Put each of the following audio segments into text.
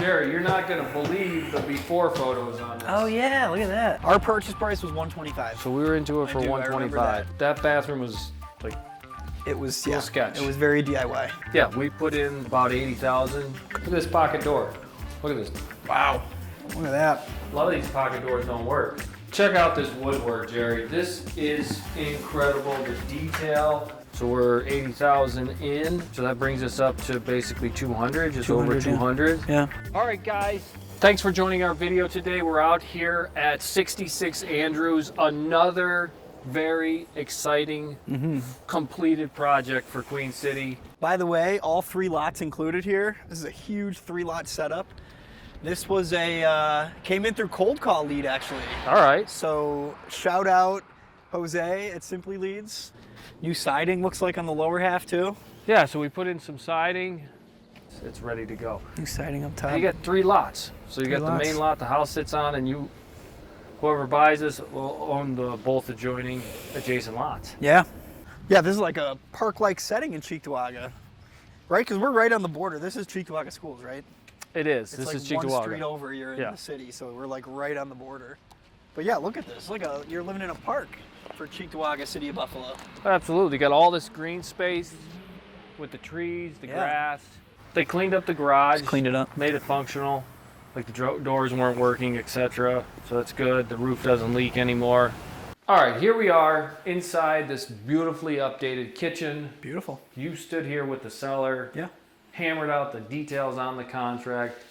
Jerry, you're not gonna believe the before photos on this. Oh yeah, look at that. Our purchase price was $125. So we were into it for $125. That bathroom was like It was sketch. It was very DIY. Yeah, we put in about 80,000. Look at this pocket door. Look at this. Wow. Look at that. A lot of these pocket doors don't work. Check out this woodwork, Jerry. This is incredible, the detail. So we're 80,000 in, so that brings us up to basically 200, just over 200. Yeah. All right, guys. Thanks for joining our video today. We're out here at 66 Andrews, another very exciting completed project for Queen City. By the way, all 3 lots included here. This is a huge 3-lot setup. This was came in through cold call lead, actually. All right. So shout out Jose at Simply Leads. New siding looks like on the lower half too. Yeah, so we put in some siding. It's ready to go. New siding up top. You got 3 lots. So you got the main lot the house sits on, and whoever buys this will own both adjoining adjacent lots. Yeah. Yeah, this is like a park-like setting in Cheektowaga, right? Because we're right on the border. This is Cheektowaga Schools, right? It is. It's this like is Cheektowaga. one street over, you're in the city, so we're like right on the border. But yeah, look at this. You're living in a park for Cheektowaga, City of Buffalo. Absolutely. Got all this green space with the trees, the grass. They cleaned up the garage. Just cleaned it up. Made it functional. Like the doors weren't working, etc. So that's good. The roof doesn't leak anymore. All right, here we are inside this beautifully updated kitchen. Beautiful. You stood here with the seller. Yeah. Hammered out the details on the contract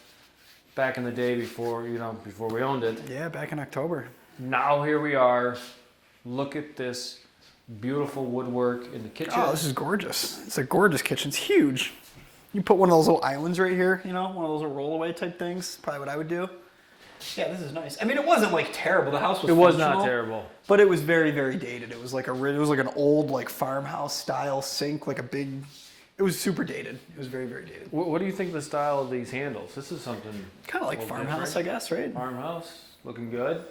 back in the day before we owned it. Yeah, back in October. Now here we are. Look at this beautiful woodwork in the kitchen. Oh, this is gorgeous. It's a gorgeous kitchen. It's huge. You put one of those little islands right here, one of those little rollaway type things. Probably what I would do. Yeah, this is nice. I mean, it wasn't like terrible. The house was not terrible. But it was very, very dated. It was like an old like farmhouse style sink, like a big. It was super dated. It was very, very dated. What do you think of the style of these handles? This is something kind of like farmhouse, different. I guess, right? Farmhouse, looking good.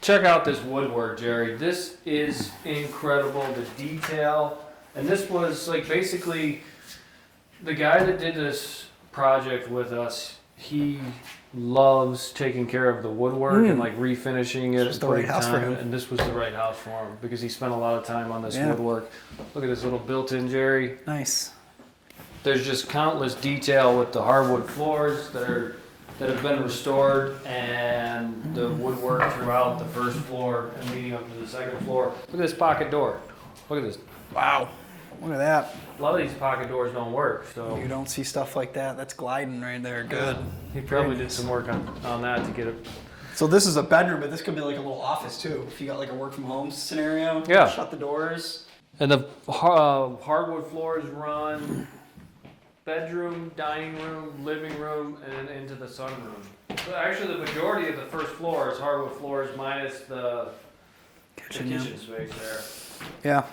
Check out this woodwork, Jerry. This is incredible, the detail. And this was like basically the guy that did this project with us, he loves taking care of the woodwork and like refinishing it. It's the right house for him. And this was the right house for him because he spent a lot of time on this woodwork. Look at this little built-in, Jerry. Nice. There's just countless detail with the hardwood floors that have been restored, and the woodwork throughout the first floor and leading up to the second floor. Look at this pocket door. Look at this. Wow. Look at that. A lot of these pocket doors don't work, so you don't see stuff like that. That's gliding right there. Good. He probably did some work on that to get it. So this is a bedroom, but this could be like a little office too. If you got like a work from home scenario. Yeah. Shut the doors. And the hardwood floors run bedroom, dining room, living room, and into the sunroom. So actually, the majority of the first floor is hardwood floors minus the kitchen space there. Yeah.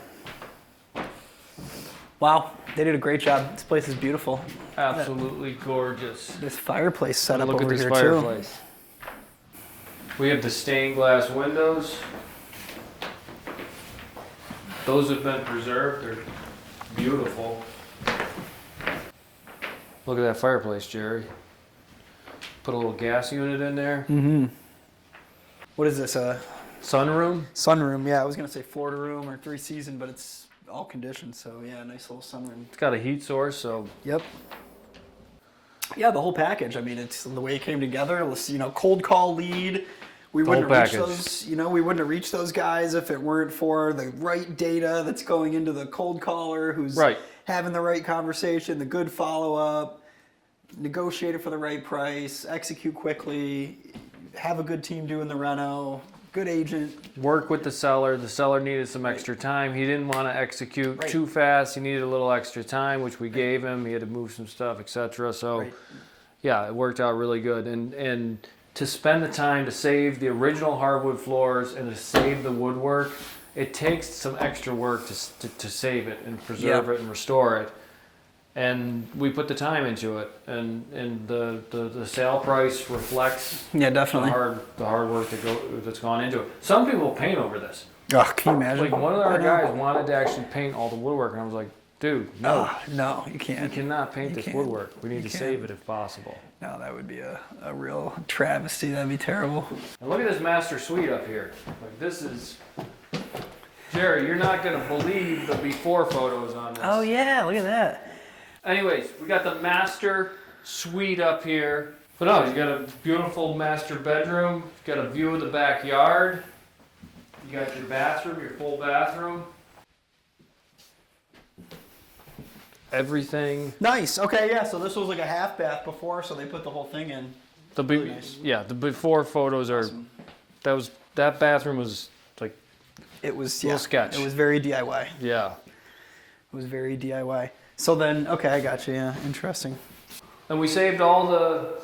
Wow, they did a great job. This place is beautiful. Absolutely gorgeous. This fireplace set up Look over at this here fireplace. We have the stained glass windows. Those have been preserved. They're beautiful. Look at that fireplace, Jerry. Put a little gas unit in there. Mm-hmm. What is this? Sunroom? Sunroom, yeah. I was going to say Florida room or 3-season, but it's all conditioned, so yeah, nice little sunroom. It's got a heat source, so. Yep. Yeah, the whole package. I mean, it's the way it came together. Cold call lead. We wouldn't have reached those, we wouldn't have reached those guys if it weren't for the right data that's going into the cold caller who's having the right conversation, the good follow-up, negotiate it for the right price, execute quickly, have a good team doing the reno, good agent. Work with the seller. The seller needed some extra time. He didn't want to execute too fast. He needed a little extra time, which we gave him. He had to move some stuff, etc. So, yeah, it worked out really good. And to spend the time to save the original hardwood floors and to save the woodwork, it takes some extra work to save it and preserve it and restore it. And we put the time into it, and the sale price reflects definitely the hard work that's gone into it. Some people paint over this. Oh, can you imagine? Like one of our guys wanted to actually paint all the woodwork, and I was like, dude, no. No, you can't. You cannot paint this woodwork. We need to save it if possible. No, that would be a real travesty. That'd be terrible. And look at this master suite up here. Like this is, Jerry, you're not gonna believe the before photos on this. Oh yeah, look at that. Anyways, we got the master suite up here. But no, you got a beautiful master bedroom. You got a view of the backyard. You got your bathroom, your full bathroom. Everything. Nice. Okay, yeah. So this was like a half bath before, so they put the whole thing in. Really nice. Yeah, the before photos are. Awesome. That bathroom was like. It was a little sketch. It was very DIY. Yeah. It was very DIY. So then, okay, I got you. Yeah, interesting. And we saved all the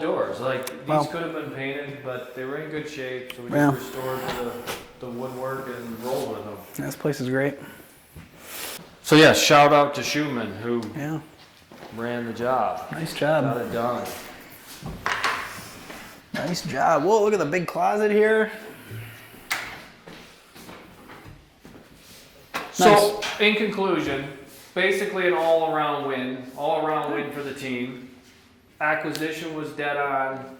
doors. Like these could have been painted, but they were in good shape, so we just restored the woodwork and rolled with them. This place is great. So yeah, shout out to Schumann who ran the job. Nice job. Got it done. Nice job. Whoa, look at the big closet here. So in conclusion, basically an all-around win for the team. Acquisition was dead on.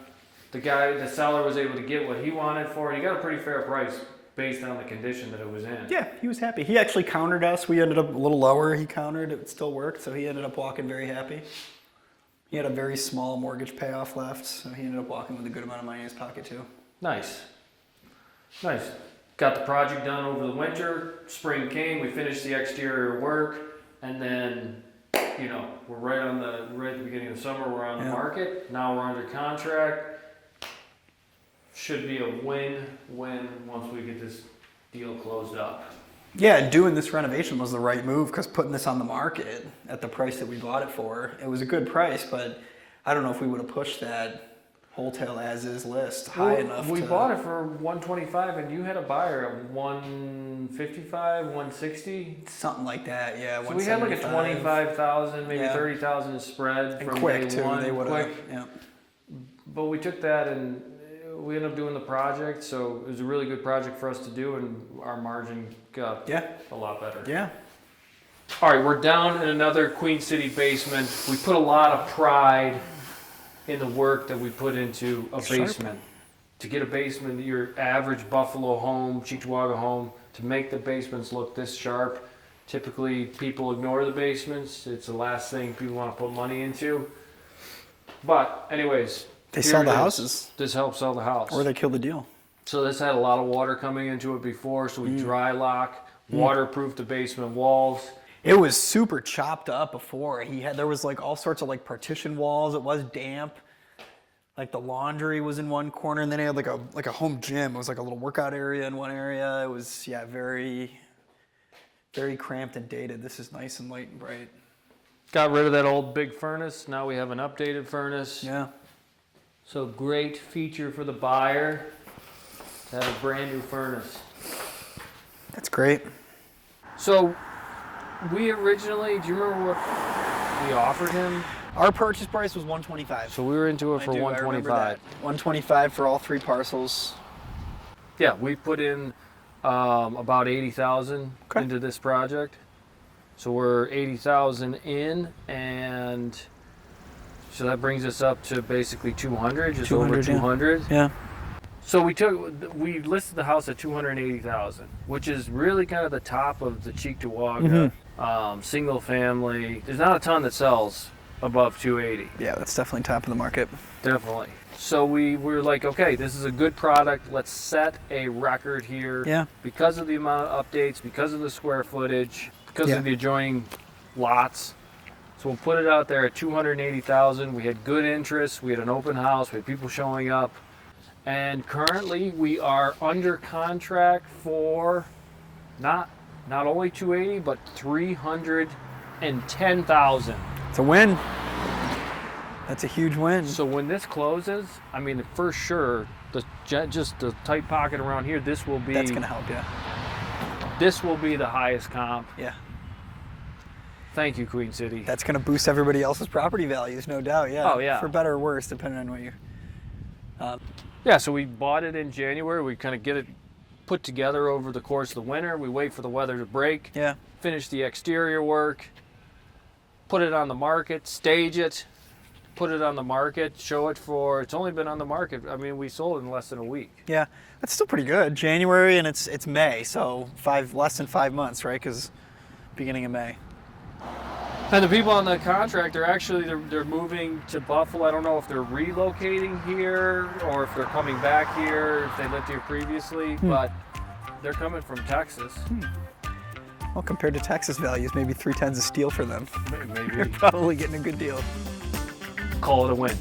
The seller was able to get what he wanted for it. He got a pretty fair price based on the condition that it was in. Yeah, he was happy. He actually countered us. We ended up a little lower. He countered. It still worked, so he ended up walking very happy. He had a very small mortgage payoff left, so he ended up walking with a good amount of money in his pocket too. Nice. Nice. Got the project done over the winter. Spring came. We finished the exterior work, and then, you know, we're right at the beginning of the summer. We're on the market. Now we're under contract. Should be a win-win once we get this deal closed up. Yeah, doing this renovation was the right move because putting this on the market at the price that we bought it for, it was a good price, but I don't know if we would have pushed that wholesale as-is list high enough. We bought it for $125 and you had a buyer at $155, $160? Something like that, yeah. So we had like a $25,000, maybe $30,000 spread and from quick day too. one. They would have, But we took that and we ended up doing the project, so it was a really good project for us to do, and our margin got a lot better. Yeah. All right, we're down in another Queen City basement. We put a lot of pride in the work that we put into a basement. To get a basement, your average Buffalo home, Cheektowaga home, to make the basements look this sharp, typically people ignore the basements. It's the last thing people want to put money into. But anyways, they sell the houses. This helps sell the house. Or they kill the deal. So this had a lot of water coming into it before, so we dry lock, waterproof the basement walls. It was super chopped up before. There was like all sorts of like partition walls. It was damp. Like the laundry was in one corner, and then he had like a home gym. It was like a little workout area in one area. It was very, very cramped and dated. This is nice and light and bright. Got rid of that old big furnace. Now we have an updated furnace. Yeah. So great feature for the buyer to have a brand new furnace. That's great. So we originally, do you remember what we offered him? Our purchase price was $125. So we were into it for $125. $125 for all three parcels. Yeah, we put in about $80,000 into this project. So we're $80,000 in, and so that brings us up to basically $200, just over $200. Yeah. So we listed the house at $280,000, which is really kind of the top of the Cheektowaga single family. There's not a ton that sells above $280,000. Yeah, that's definitely top of the market. Definitely. So we were like, okay, this is a good product. Let's set a record here. Yeah. Because of the amount of updates, because of the square footage, because of the adjoining lots. So we'll put it out there at $280,000. We had good interest. We had an open house. We had people showing up. And currently we are under contract for not only $280,000, but $310,000. It's a win. That's a huge win. So when this closes, I mean, for sure, just the tight pocket around here, this will be... That's going to help you. This will be the highest comp. Yeah. Thank you, Queen City. That's going to boost everybody else's property values, no doubt. Yeah. Oh, yeah. For better or worse, depending on what you... Yeah, so we bought it in January. We kind of get it put together over the course of the winter. We wait for the weather to break. Yeah. Finish the exterior work. Put it on the market. Stage it. put it on the market, show it for, it's only been on the market, I mean, we sold it in less than a week. Yeah, that's still pretty good. January, and it's May, so less than 5 months, right? Because beginning of May. And the people on the contract, they're moving to Buffalo. I don't know if they're relocating here or if they're coming back here, if they lived here previously, but they're coming from Texas. Well, compared to Texas values, maybe 3 tons of steel for them. Maybe. You're probably getting a good deal. Call it a win.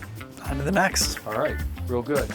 On to the next. All right, real good.